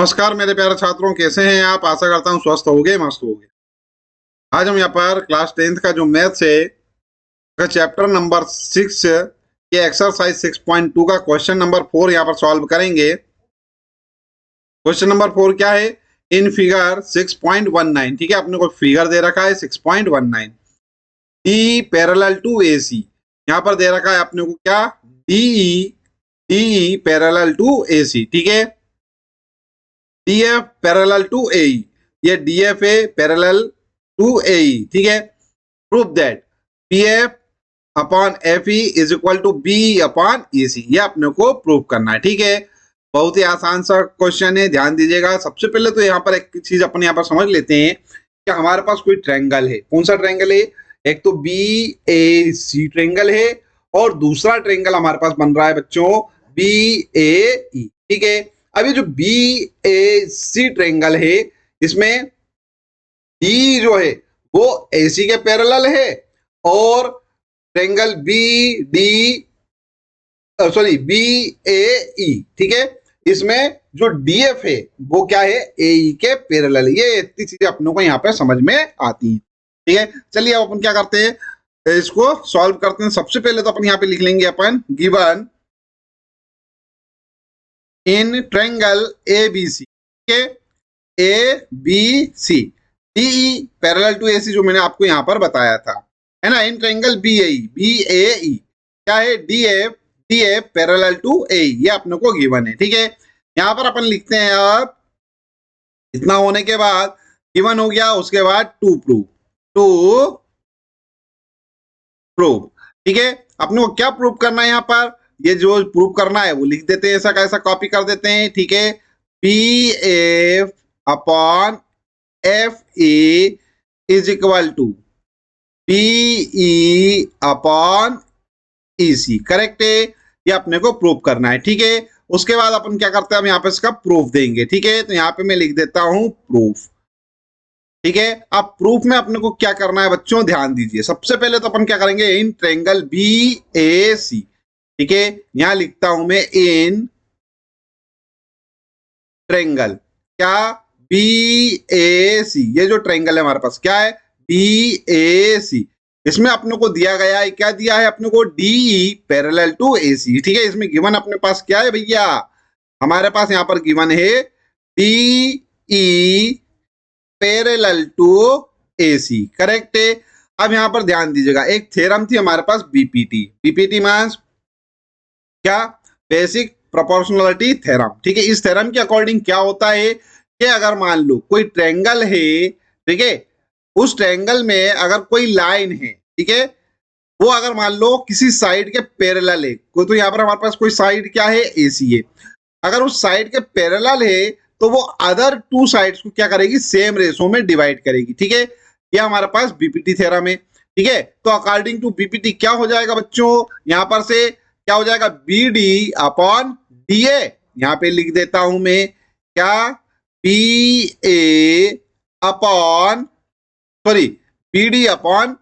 नमस्कार मेरे प्यारे छात्रों, कैसे हैं आप? आशा करता हूं स्वस्थ होगे, मस्त होगे। आज हम यहाँ पर क्लास 10th का जो मैथ्स है का चैप्टर नंबर 6 के एक्सरसाइज 6.2 का क्वेश्चन नंबर 4 यहाँ पर सॉल्व करेंगे। क्वेश्चन नंबर 4 क्या है? इन फिगर 6.19, ठीक है, अपने को फिगर दे रखा है 6.19। D parallel to A C, यहाँ पर दे रखा है अपने को क्या? DE parallel to A C, ठीक है। DF पैरेलल टू AE, ये DF है पैरेलल टू AE, ठीक है। Prove that PF upon FE is equal to BE upon EC, ये अपने को प्रूव करना है, ठीक है। बहुत ही आसान सा क्वेश्चन है, ध्यान दीजिएगा। सबसे पहले तो यहाँ पर एक चीज अपन यहाँ पर समझ लेते हैं कि हमारे पास कोई ट्रायंगल है। कौन सा ट्रायंगल है? एक तो BAC ट्रायंगल है और दूसरा ट्रायंगल हमारे पास बन रहा है बच्चों BAE, ठीक है। अभी जो BAC ट्रायंगल है, इसमें D जो है वो AC के पैरेलल है और ट्रायंगल BAE, ठीक है, इसमें जो DF है वो क्या है? AE के पैरेलल। ये इतनी चीजें अपनों को यहाँ पे समझ में आती हैं, ठीक है। चलिए अब अपन क्या करते हैं, इसको सॉल्व करते हैं। सबसे पहले तो अपन यहाँ पे लिख लेंगे अपन गिवन इन ट्रायंगल ABC, ठीक है, ABC DE parallel to AC, जो मैंने आपको यहां पर बताया था, है ना। इन ट्रायंगल BAE क्या है? DF पैरेलल टू AE, ये अपने को गिवन है, ठीक है। यहां पर अपन लिखते हैं अब इतना होने के बाद गिवन हो गया, उसके बाद टू प्रूव, ठीक है। अपने को क्या प्रूव करना है यहाँ पर? ये जो प्रूव करना है वो लिख देते हैं, ऐसा कैसा कॉपी कर देते हैं, ठीक है। PF upon FE is equal to BE upon EC, correct है। ये अपने को प्रूव करना है, ठीक है। उसके बाद अपन क्या करते हैं, हम यहाँ पे इसका प्रूफ देंगे, ठीक है। तो यहाँ पे मैं लिख देता हूं प्रूफ, ठीक है। अब प्रूफ में अपने को क्या करना है बच्चों, ध्यान दीजिए। सबसे पहले तो अपन क्या करेंगे, इन ट्रायंगल BAC, ठीक है, यहां लिखता हूं मैं इन ट्रायंगल क्या? BAC, ये जो ट्रायंगल है हमारे पास क्या है? BAC। इसमें अपने को दिया गया है, क्या दिया है अपने को? DE पैरेलल टू AC, ठीक है। इसमें गिवन अपने पास क्या है भैया? हमारे पास यहाँ पर गिवन है DE parallel to AC, correct है। अब यहाँ पर ध्यान दीजिएगा, एक थ्योरम थी हमारे पास BPT मींस क्या? बेसिक प्रोपोर्शनलिटी थ्योरम, ठीक है। इस थ्योरम के अकॉर्डिंग क्या होता है कि अगर मान लो कोई ट्रायंगल है, ठीक है, उस ट्रायंगल में अगर कोई लाइन है, ठीक है, वो अगर मान लो किसी साइड के पैरेलल है, कोई तो यहाँ पर हमारे पास कोई साइड क्या है? AC है। अगर उस साइड के पैरेलल है तो वो अदर टू साइड्स को क्या करेगी? सेम रेशो में डिवाइड करेगी, ठीक है। ये हमारे पास BPT थ्योरम है, ठीक है। तो अकॉर्डिंग टू BPT क्या हो जाएगा बच्चों? यहाँ पर से क्या हो जाएगा? BD अपॉन DA, यहाँ पे लिख देता हूं मैं क्या? BD upon DA, BD upon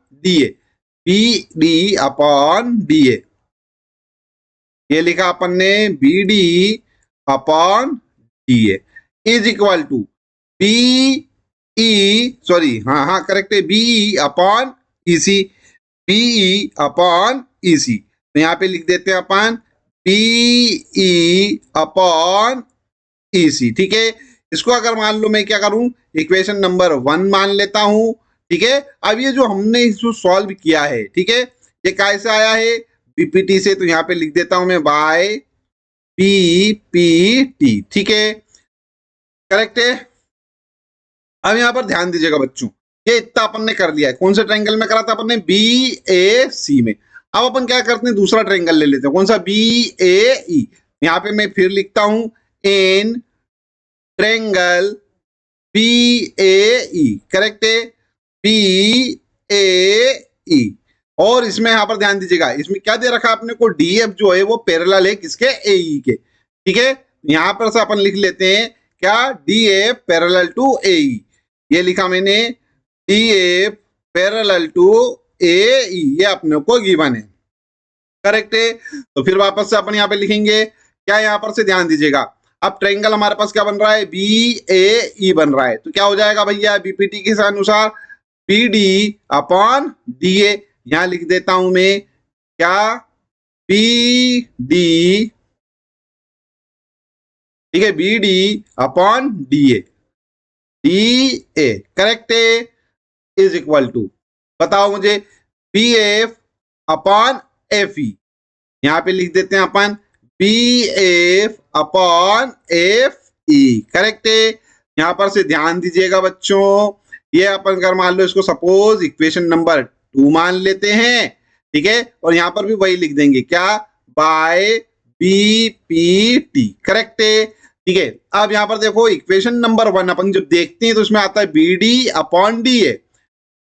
DA, ये लिखा अपन ने BD upon DA is equal to correct है, BE upon EC, BE upon EC। तो यहाँ पे लिख देते हैं अपन BE अपॉन EC, ठीक है। इसको अगर मान लो मैं क्या करूं, इक्वेशन नंबर 1 मान लेता हूं, ठीक है। अब ये जो हमने इसको सॉल्व किया है, ठीक है, ये कैसे आया है? BPT से। तो यहाँ पे लिख देता हूं मैं बाय BPT, ठीक है, करेक्ट है। अब यहाँ पर ध्यान दीजिएगा बच्चों, ये इतना अपन ने कर लिया है। कौन से ट्रायंगल में करा था अपन ने? BAC में। अब अपन क्या करते हैं, दूसरा ट्रायंगल ले लेते हैं। कौन सा? BAE। यहाँ पे मैं फिर लिखता हूं इन ट्रायंगल BAE, करेक्ट है, BAE। और इसमें यहाँ पर ध्यान दीजिएगा, इसमें क्या दे रखा है अपने को? DF जो है वो पैरेलल है किसके? AE के, ठीक है। यहाँ पर से अपन लिख लेते हैं क्या? DF पैरेलल टू AE, ये लिखा मैंने DF पैरेलल टू AE, ये अपने को गिवन है, करेक्ट है। तो फिर वापस से अपन यहाँ पे लिखेंगे क्या? यहाँ पर से ध्यान दीजिएगा, अब ट्रायंगल हमारे पास क्या बन रहा है, बी ए ई बन रहा है, तो क्या हो जाएगा भैया बीपीटी के अनुसार B D upon D A. यहां लिख देता हूं मैं क्या, बी डी, ठीक है, B D upon D A, D A correct है, इज इक्वल टू, बताओ मुझे, B F upon F E. यहां पे लिख देते हैं अपन B F upon F E, correct है। यहां पर से ध्यान दीजिएगा बच्चों, ये अपन अगर मान लो इसको सपोज इक्वेशन नंबर 2 मान लेते हैं, ठीक है, और यहां पर भी वही लिख देंगे क्या, by B P T, correct है, ठीक है। अब यहां पर देखो इक्वेशन नंबर 1 अपन जब देखते हैं तो उसमें आता है B D upon D A,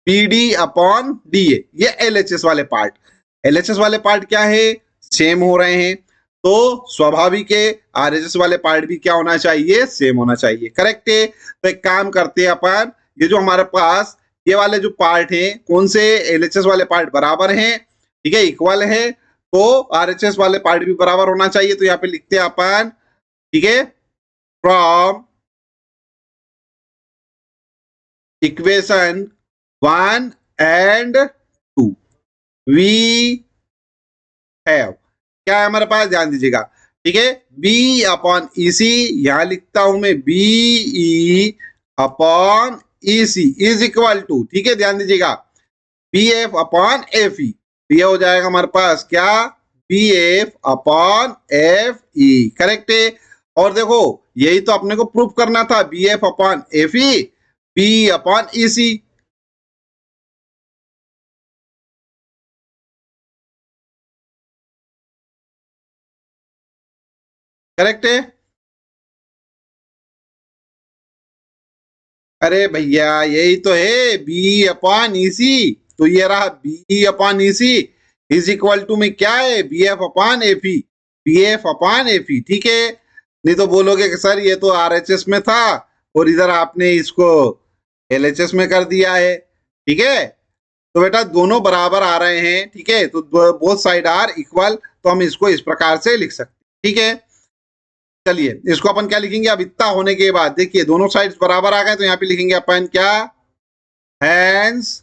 B D upon D A, ये एलएचएस वाले पार्ट। एलएचएस वाले पार्ट क्या है, सेम हो रहे हैं, तो स्वाभाविक है आरएचएस वाले पार्ट भी क्या होना चाहिए, सेम होना चाहिए, करेक्ट है। तो एक काम करते हैं अपन, ये जो हमारे पास ये वाले जो पार्ट हैं कौन से, एलएचएस वाले पार्ट बराबर हैं, ठीक है, इक्वल है, तो आरएचएस वाले पार्ट भी बराबर होना चाहिए। तो यहाँ पे लिखते हैं अपन, ठीक है, from equation 1 and 2 we have, क्या है हमारे पास, ध्यान दीजिएगा, ठीक है, बी अपॉन ई सी, यहां लिखता हूं मैं B E upon E C is equal to, ठीक है, ध्यान दीजिएगा, B F upon F E, ये हो जाएगा हमारे पास क्या, B F upon F E, correct है। और देखो यही तो अपने को प्रूफ करना था, B F upon F E, B upon E C, correct है। अरे भैया यही तो है, बी अपॉन ई सी, तो ये रहा B upon E C is equal to में क्या है, B F upon F E, B F upon F E, ठीक है। नहीं तो बोलोगे कि सर ये तो आरएचएस में था और इधर आपने इसको एलएचएस में कर दिया है, ठीक है। तो बेटा दोनों बराबर आ रहे हैं, ठीक है, तो बोथ साइड आर इक्वल, तो हम इसको इस प्रकार से लिख सकते हैं, ठीक है। चलिए इसको अपन क्या लिखेंगे, अब इतना होने के बाद देखिए दोनों साइड्स बराबर आ गए, तो यहाँ पे लिखेंगे अपन क्या, हैंस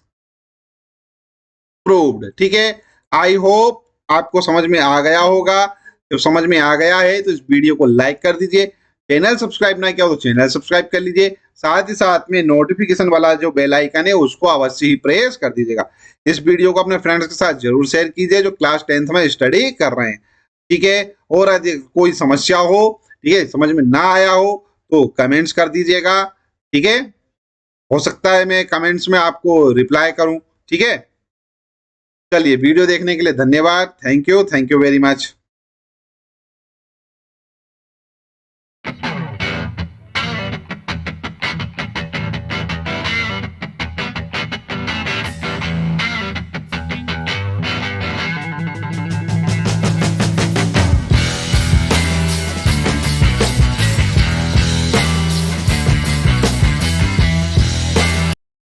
प्रूव्ड, ठीक है। आई होप आपको समझ में आ गया होगा, जब समझ में आ गया है तो इस वीडियो को लाइक कर दीजिए, चैनल सब्सक्राइब ना किया हो तो चैनल सब्सक्राइब कर लीजिए, साथ ही साथ में नोटिफिकेशन वाला जो बेल आइकन है उसको अवश्य ही प्रेस कर दीजिएगा। इस वीडियो को अपने फ्रेंड्स के साथ जरूर शेयर कीजिए जो क्लास 10th में स्टडी कर रहे हैं, ठीक है। और यदि कोई समस्या हो, ठीक है, समझ में ना आया हो तो कमेंट्स कर दीजिएगा, ठीक है, हो सकता है मैं कमेंट्स में आपको रिप्लाई करूं, ठीक है। चलिए वीडियो देखने के लिए धन्यवाद, थैंक यू वेरी मच।